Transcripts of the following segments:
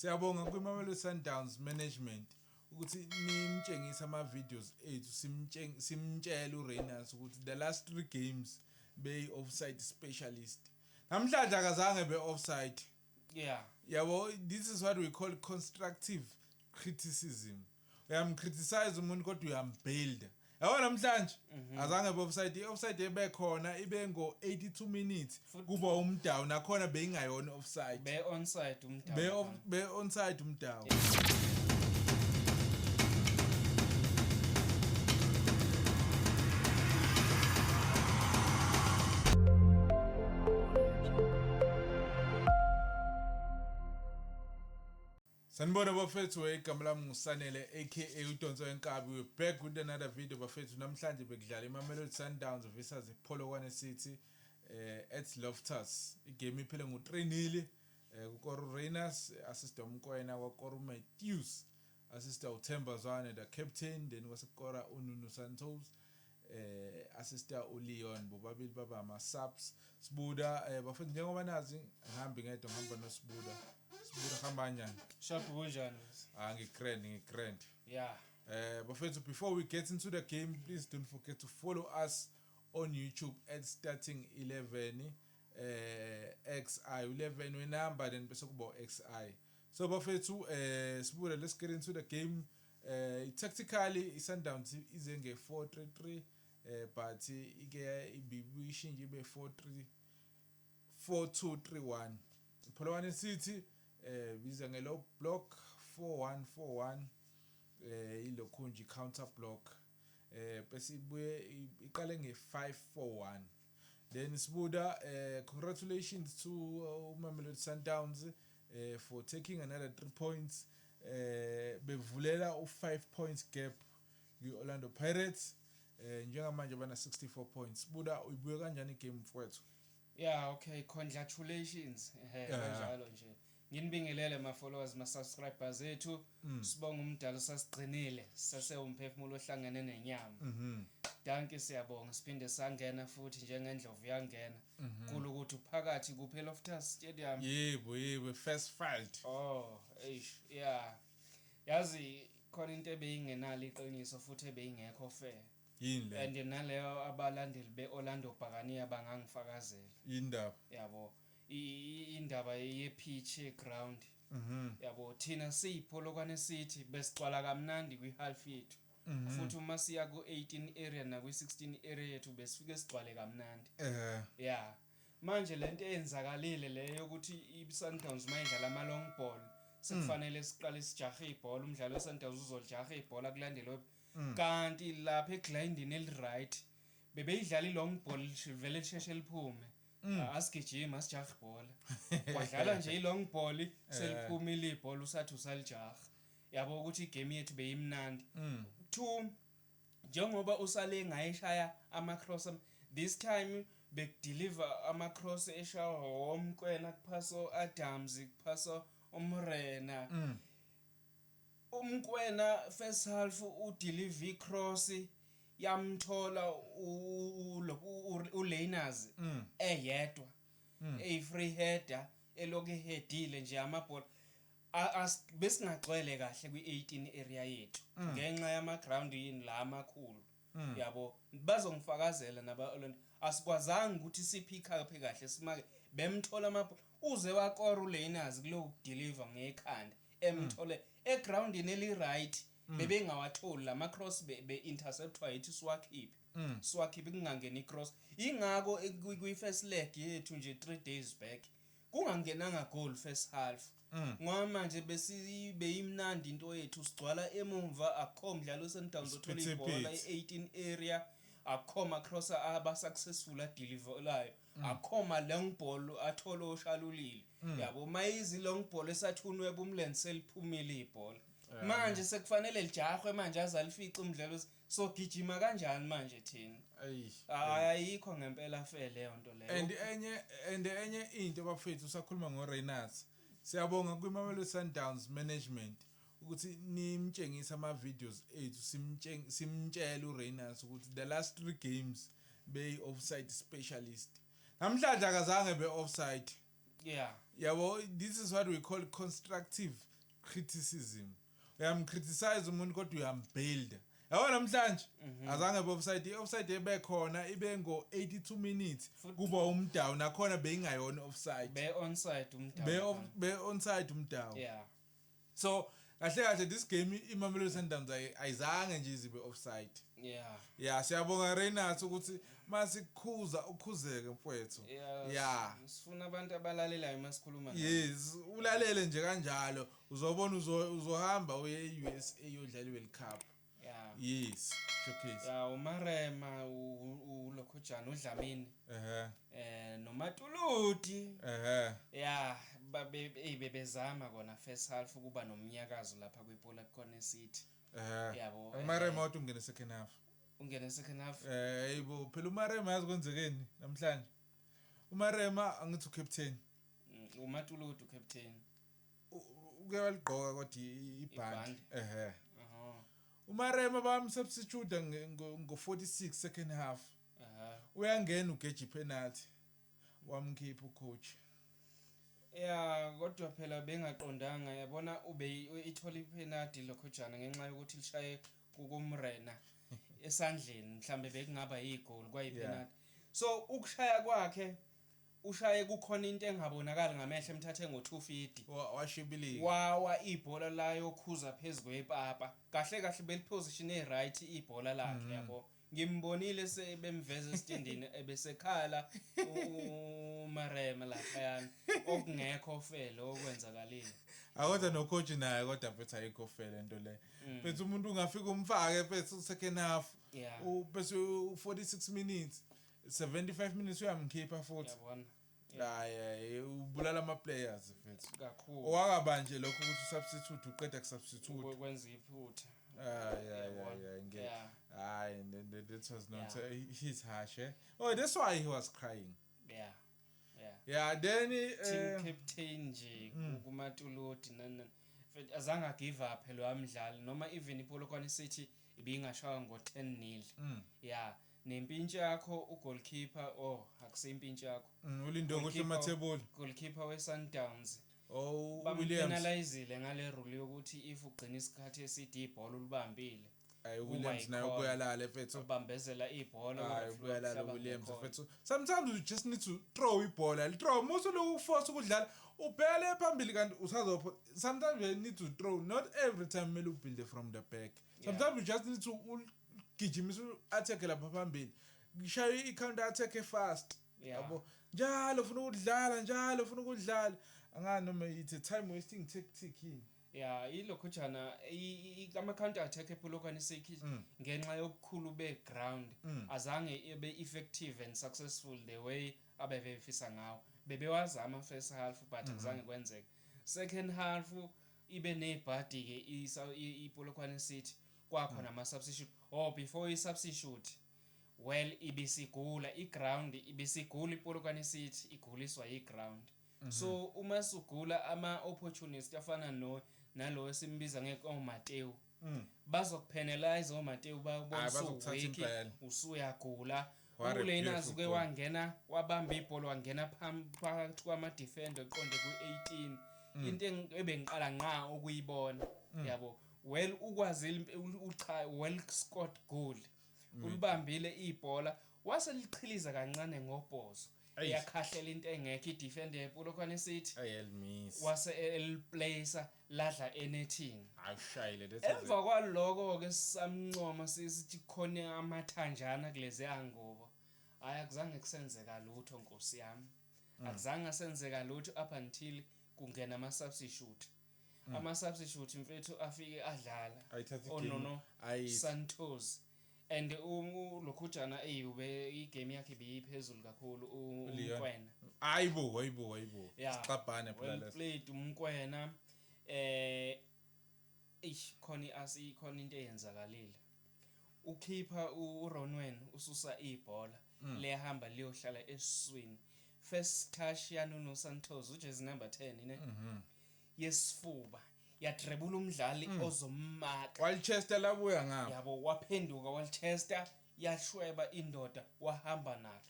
Siyabonga kwiMamelodi Sundowns management ukuthi nimtshengise ama videos ethu simtshela uReynolds ukuthi the last 3 games bey offside specialist. Namhlanje akazange be offside. Yeah. Yabo, this is what we call constructive criticism. Uyamcriticize umuntu kodwa uyambuild. Yabo namhlanje azange be offside. Offside ebekhona ibe ngo 82 minutes kuba umdawu nakhona beyingayona offside. Be onside umdawu. Be onside umdawu. Sanibona bafethu igama lami nguSanele aka uDonso Wenkabi. We back with another video bafethu. Namhlanje bekudlala iMamelodi Sundowns versus iPolokwane City at Loftus. Igame iphele ngo-3-0 kuKoru Reynolds, assistant uMkwena kwaKoru Matthews, assistant uThemba Zwane the captain, then kwasekora uNunu Santos, assistant uLeon, bobabili baba ama-subs. Sibuda bafethu njengoba nazi ngihambi ngedwa ngihamba noSibuda. Sibuda hamba kanjani? Shop kunjani? Ngigrand. Yeah. Bafethu, before we get into the game, please don't forget to follow us on YouTube at Starting 11 XI 11 we number then bese kuba XI. So bafethu, Sibuda, let's get into the game. Tactically iSundowns ize nge 4-3-3 but ike ibishinje ibe 4-2-3-1. Polokwane City biza ngelo block 4-1-4-1 ilokhunji counter block bese ibuye iqale nge 5-4-1. Then Sibuda, congratulations to Mamelodi Sundowns for taking another 3 points. Bevulela u5 points gap kwi-Orlando Pirates njengamanje bana 64 points. Sibuda, uyibuye kanjani igame mfowethu? Yeah, okay, congratulations. Kanjalo nje. Nginibingelele ma followers, ma subscribers ethu. Sibonga umdalo sasigcinile, sase umphefumulo ohlangene nenyama. Danke, siyabonga, siphinde sangena futhi njengendlovu yangena. Kulo ukuthi uphakathi kuphela Loftus Stadium. Yebo, first fight. Oh, yeah. Yazi khona into ebeyingenalo iqiniso futhi ebeyingekho fair. Yini le? And naleyo abalandeli beOrlando Buccaneers bangangifakazela. Indaba. Yabo. Indaba ye-pitch ground. Yabo, thina siyiPolokwane City besicwala kamnandi kwi-half yethu. Futhi uma siya ku-18 area na kwi-16 area yethu besifike sigcwale kamnandi. Yeah. Manje lento eyenzakalile leyo ukuthi iSundowns mayidlala ama long ball sekufanele siqale sijahe ibhola, umdlalo weSundowns uzolijaha ibhola kulandele kanti lapha eglindini eliright bebeyidlala ilong ball vele lisheshe liphume. Asigijima asijaha ibhola. Wadlala nje ilong ball seliphumile ibhola usathi usalijaha. Yabo ukuthi igame yethu beyimnandi. 2, njengoba usale ngayishaya ama-cross this time bekudeliver ama-cross eshawa uMkwena kuphaso Adams kuphaso uMrena. uMkwena first half udeliver icross yamthola uLeyners eyedwa, free header eloke headile nje amabhola besingagcwele kahle kwi-18 area yethu ngenxa yama ground yini la amakhulu. Yabo, bazongifakazela naba asikwazanga ukuthi siphika kahle simake bemthola amabhola uze wakora uLeyners kuloku deliver ngekhanda emthole egroundini eli-right bebengawatholi lama cross be interceptwa yithi swakhiphi kungangena icross. Ingako kwi-first leg yethu nje 3 days back kungangenanga goal first half. Ngoba manje beyimnandi into yethu sigcwala emumva, akho mdlalo weSundowns othola ibhola e-18 area, akho macross aba successful adeliverayo, akho ma long ball athola oshalulile. Yabo, mayizi long ball esathunwe bumlenze seliphumile ibhola. Manje sekufanele lijahwe manje azalifica umdlalo sogijima kanjani manje thina? Ayikho ngempela fair leyo nto leyo. And enye into bafethu usakhuluma ngoReynolds. Siyabonga kwiMamelodi Sundowns management ukuthi nimtshengise ama videos ethu simtshela uReynolds ukuthi the last 3 games bey offside specialist. Namhlanje akazange be offside. Yeah. Yabo, this is what we call constructive criticism uyamcriticize umuntu kodwa uyambuild yabo namhlanje azange offside ebekhona ibe ngo 82 minutes kuba umdawu nakhona beyingayona offside be onside umdawu yeah so kahle this game iMamelodi Sundowns ayizange nje izibe offside yeah siyabonga Reynolds ukuthi masikhuza ukhuzeke mfowethu yeah sifuna abantu abalalelayo masikhuluma yes ulalele nje kanjalo uzobona uzohamba uye eUSA uyodlala iWorld Cup yes showcase uMarema uLokhojana uDlamini noMatuludi bebezama kona first half kuba nomnyakazo lapha kwePola Corner City yabo uMarema wathi ungena second half yibo phela uMarema yazi kwenzekeni namhlanje uMarema angithi ucaptain uMatuludi ucaptain uke waligqoka kodwa iband uMarema bamsubstitute ngo 46 second half uyangena ugeji penalty wamkhipha ucoach kodwa phela bengaqondanga yabona ube ithola ipenalty Lokhojana ngenxa yokuthi lishaye kukumrena esandleni mhlambe bekungaba yigoal kwayipenalty so ukushaya kwakhe ushaye kukhona into engabonakala ngamehlo emthathe ngo250 washibilika wawa ibhola la yokhuza phezulu kwepapa kahle beliposition eright ibhola lakhe yabo ngimbonile sebemveza estendini ebesekhala uMarema lapha yana okungekho fele okwenzakalile akodwa no coach naye kodwa bethu ayikho fele into le bethu umuntu ungafika umfake bethu second half bese 46 minutes 75 minutes uyamkhipha futhi yabona ubulala ama players bethu kakhulu owakabanje lokho ukuthi substitute uqeda kusubstitute kwenza iphutha that was not his harsh oh that's why he was crying then team captain nje kuMatuludi azange give up lo amdlali noma even iPola Corner City ibingashaya ngo 10-0 nempintshi yakho ugoalkeeper akusempintshi yakho ulindo kuhle emathebuli goalkeeper weSundowns Williams penalizile ngale rule yokuthi if ugcina isikhathi eside ibhola ulibambile Williams nayo kuyalala efethu ubambezela ibhola kuyalala Williams efethu sometimes you just need to throw ibhola throw musu lokuforce ukudlala ubhele phambili kanti usazopho sometimes you need to throw not every time mele ubuild from the back sometimes you just need to gijimisa attack lapha phambili ngishaye i-counter attack fast yabo njalo ufuna ukudlala angani noma yithi time wasting tactic yini iLokhojana ama counter attack ePola Corner City ngenxa yokukhulu beground azange ibe effective and successful the way abebefisa ngawo bebewazama first half but azange kwenzeke second half ibe nebhadi ke iPola Corner City kwakhona ama substitute before i-substitute ibisigula iground ibisigula iPola Corner City iguliswa yiground so uma sugula ama opportunities afana nalo esimbiza ngeOmateo bazokupenalize oMateo babonisa week usuyagula uLenazi ke wangena wabamba ibhola wangena phakathi kwama defender eqonde ku18 into ebengiqala nqa ukuyibona yabo ukwazi scored goal ulibambile ibhola waseliqhiliza kancane ngobhozo yakhahlela into engekho idefender yePola Corner City ayelmiss wase elplacer ladla anything ayishayile emva kwaloko ke samncoma sithi khona amathanjana kulezi angobo akuzange kusenzeka lutho Nkosi yami akuzange senzeka lutho up until kungena ama substitute mfethu afike adlala no Santos and uLokhojana igame yakhe beyiphezulu kakhulu uMkwena hayibo sixabhane phela well played uMkwena khona into eyenzakalile ukeeper uRonwen ususa ibhola lehamba liyohlala esiswini first touch yaNuno Santos ujersey number 10 yesifuba yadrebula umdlali ozommaka Walchester labuya ngapha yabo waphenduka Walchester yashweba indoda wahamba nalo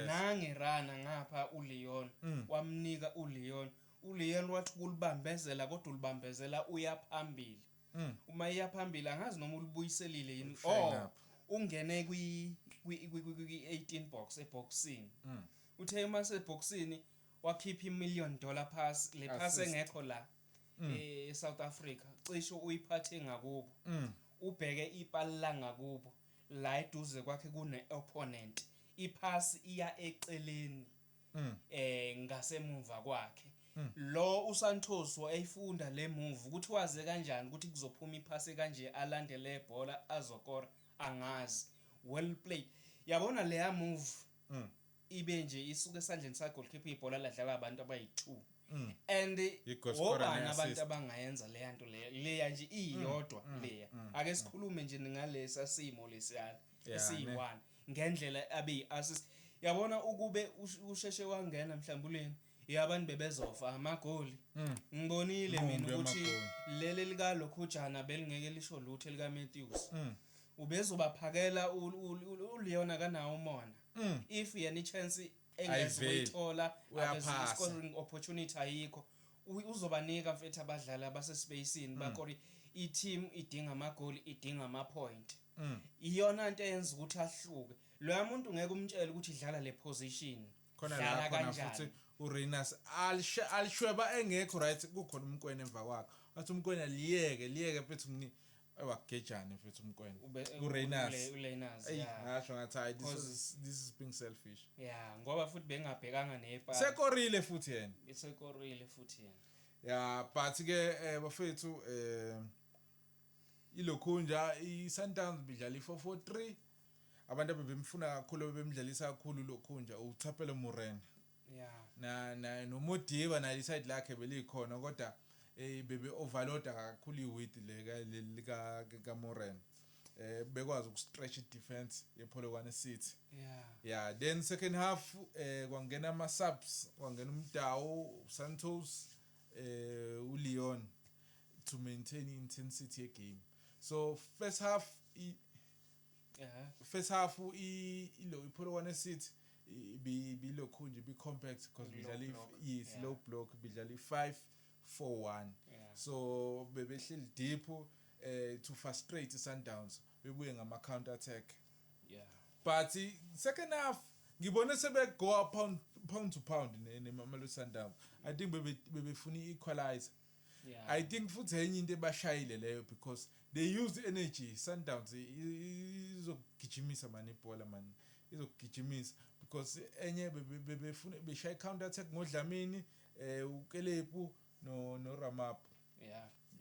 nangerana ngapha uLeon wamnika uLeon uLeon wathi kulibambezela kodwa ulibambezela uyaphambili uma iyaphambili angazi noma ulibuyiselile yini ungene kwi 18 box eboxing uthe uma seboxini wakhipha $1 million pass le pass engekho la eSouth Africa cisho uyiphathe ngakubo ubheke ipali la ngakubo la eduze kwakhe kune opponent ipass iya eceleni ngasemuva kwakhe lo uSantos wayifunda le move ukuthi waze kanjani ukuthi kuzophuma ipass kanje alandele ibhola azokora angazi well played yabona leya move ibe nje isuke esandleni sa goalkeeper ibhola ladlala abantu abayi2 and obani abantu abangayenza le yanto leya nje iyodwa leya ake sikhulume nje ngalesa simo lesiyana esiyi1 ngendlela abe assist yabona ukube usheshe wangena mhlambuleni yabantu bebezofa amagoli ngibonile mina ukuthi lele lika Lokhujana belingeke lisho lutho lika Matthews ubezobaphakela uLeon akanawo umona if yena ichance engezithola abese scoring opportunity ayikho uzobanika mfethu abadlali abasespaceni bakori i-team idinga amagoli idinga ama-point iyona into eyenza ukuthi ahluke lo muntu ngeke umtshele ukuthi idlala le position khona la khona futhi uRenas alishweba engekho right kukhona umkwena emva kwakhe wathi umkwena liyeke mfethu ngini ewagejana mfethu umkwena uRenas ngasho ngathi this is being selfish ngoba futhi bengabhekanga nepa sekorile futhi yena but ke bafethu ilokhunja iSundowns bidlala i4-4-3 abantu abebemfuna kakhulu bebemdlalisa kakhulu lokhunja uThapelo Morena na noModiba na iside lakhe belikhona kodwa bebe overload kakhulu iwidth leka Morena bekwazi ukustretch idefense yePolokwane City then second half kwangena ama subs kwangena uMdawu Santos uLeon to maintain intensity ye-game so first half ilo iPolokwane City bilokhunje be compact because bidlala low block bidlala 5-4-1 so bebehleli deep to frustrate Sundowns bebuye ngama counter attack but second half ngibone sebe go up pound to pound neMamelodi Sundowns I think bebefuna equalize I think futhi enye into ebashayile leyo because they use the energy Sundowns izogijimisa manje ibhola manje izogijimisa because enye befuna beshay counter attack ngoDlamini uKelepu no Ramap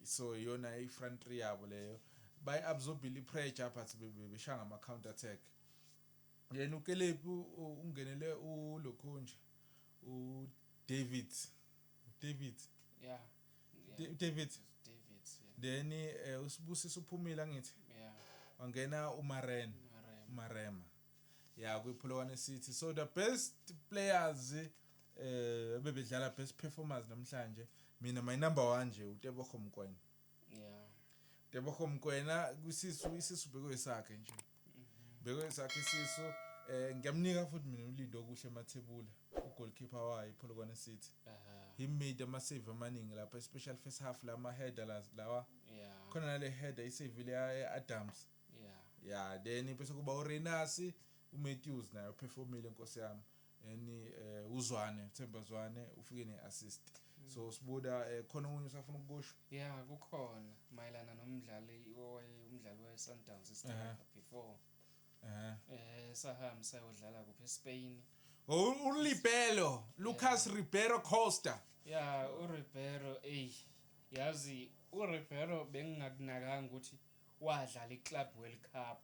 so yona ifront three yabo leyo by absorbing pressure but beshanga ama counter attack yena uKelepu ungenele uLokhunja David then uSibusisa uphumile ngithi wangena uMarema kwiPolokwane City so the best players bebedlala best performers namhlanje mina my number 1 nje uTebogo Mokoena Tebogo Mokoena isisu bhekwe sakhe nje bhekwe sakhe isisu ngiyamnika futhi mina uLindo okuhle emathebula ugoalkeeper wayo iPolokwane City he made a massive amaningi lapha especially first half lama headers lawa khona nale header isave le Adams then bese kuba uRenas uMatthews nayo performile inkosi yami yani uzwane Themba Zwane ufike neassist so sibuda khona ukunye usafuna ukusho kukhona mayelana nomdlali weSundowns istrike before sahamba sayodlala kuphi eSpain uRibelo Lucas Ribeiro Costa uRibeiro yazi uRibeiro bengingakunakanga ukuthi wadlala iClub World Cup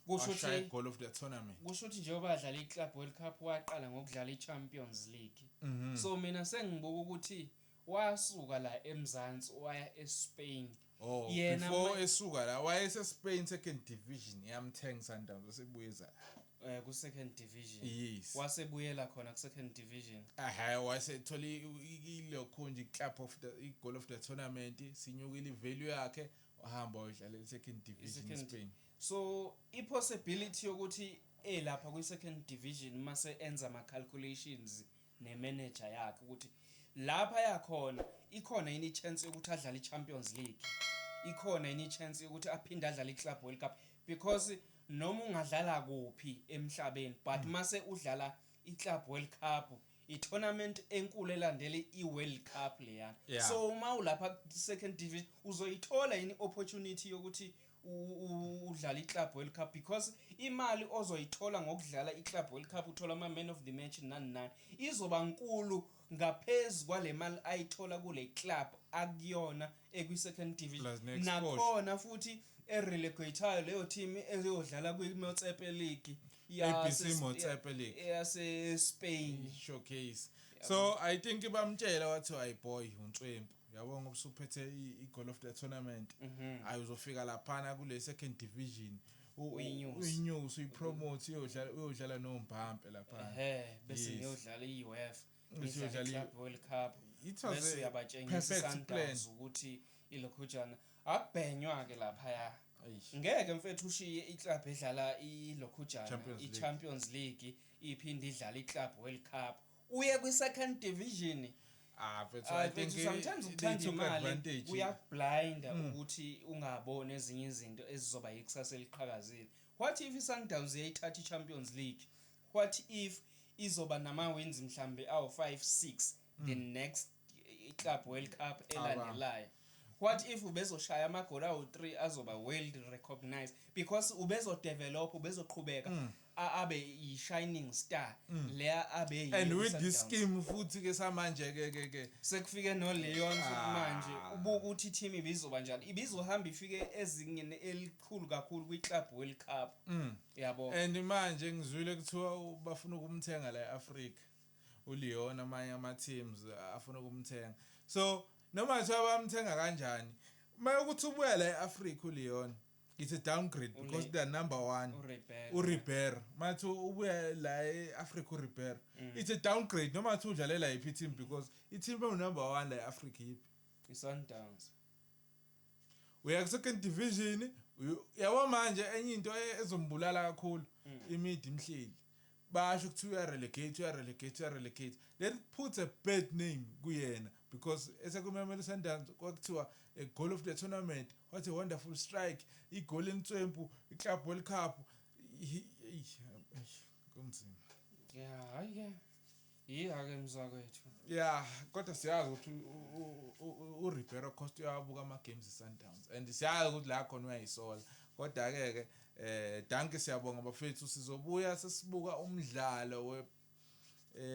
kusho ukuthi goal of the tournament kusho ukuthi njengoba badlala iClub World Cup waqala ngokudlala iChampions League so mina sengibuka ukuthi wasuka la eMzansi waya eSpain yena before esuka la wayese Spain second division yamthenga Sundowns wasebuyeza ku second division wasebuyela khona ku second division wasethola ilokhunja iClub of the goal of the tournament sinyukile ivalue yakhe wahamba udlala second division eSpain so ipossibility yokuthi lapha ku second division mase enza ama calculations ne manager yakhe ukuthi lapha yakhona ikhona yini chance ukuthi adlale iChampions League, ikhona yini chance ukuthi aphinde adlale iClub World Cup, because noma ungadlala kuphi emhlabeni but mase udlala iClub World Cup i-tournament enkulu elandele i-World Cup leyana. So uma ulapha second division uzoyithola yini opportunity yokuthi udlala iClub World Cup, because imali ozoyithola ngokudlala iClub World Cup uthola ama man of the match nani izoba nkulu ngaphezulu kwale mali ayithola kule club akuyona ekwi-second division. Nakhona futhi erelegateayo leyo team eziyodlala kwi-Motsepe League ABC Motsepe League yase-Spain showcase. So I think bamtshela wathi hayi boy uNtswempu yabonga ubusuphethe i-goal of the tournament ayuzofika laphana kule second division uyinyusa uyipromote uyodlala noMbampe laphana bese ngiyodlala i-UEFA ngiyodlala iClub World Cup bese yabatshengisa Sundowns ukuthi ilokhujana akubhenywa ke lapha ngeke mfethu ushiye iClub edlala ilokhujana iChampions League iphinde idlala iClub World Cup uye kwi-second division. But I think sometimes ukuthanda imali uyakublinda ukuthi ungaboni ezinye izinto ezizoba yikusasa eliqhakazile. What if iSundowns yayithatha iChampions League? What if izoba nama-wins mhlambe awu-5-6 the next Club World Cup elandelayo? What if ubezoshaya amagoli awu-3 azoba world recognized because ubezodevelop ubezoqhubeka abe yi-shining star leya abe and with this scheme futhi ke samanje ke sekufike noLeon manje ubuka ukuthi team ibizoba njani ibizohamba ifike ezingeni elikhulu kakhulu kwiClub World Cup yabo. And manje ngizwile kuthiwa bafuna ukumthenga la eAfrica uLeon amanye ama teams afuna ukumthenga. So noma nje bamthenga kanjani mayokuthi ubuya la eAfrica uLeon it's a downgrade because they are number 1 uRibeiro mathi ubuya la eAfrica uRibeiro it's a downgrade noma athi udlalela iphi team because i-team number 1 la eAfrica yipi iSundowns. Uya ku second division yabo manje enye into ezombulala kakhulu imidi imhleli basho ukuthi uya-relegate that puts a bad name kuyena because esekumemela iSundowns kwakuthiwa a goal of the tournament, what a wonderful strike, igoal eNtswempu, iClub World Cup kunzima. Ake mzakwethu. Kodwa siyazi ukuthi uRibeiro Costa uyabuka ama games eSundowns and siyazi ukuthi la khona uyayisola kodwa ke danke siyabonga bafethu sizobuya sesibuka umdlalo we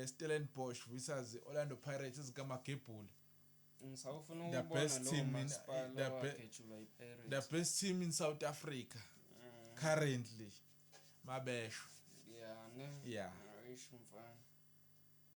Stellenbosch versus Orlando Pirates ezikamagebhuli. Ngisawufuna ukubona lo masipala wakhetshula iPirates. The best team in South Africa currently. Mabesho. Yeah, ne. Yeah. Ayisho mfana.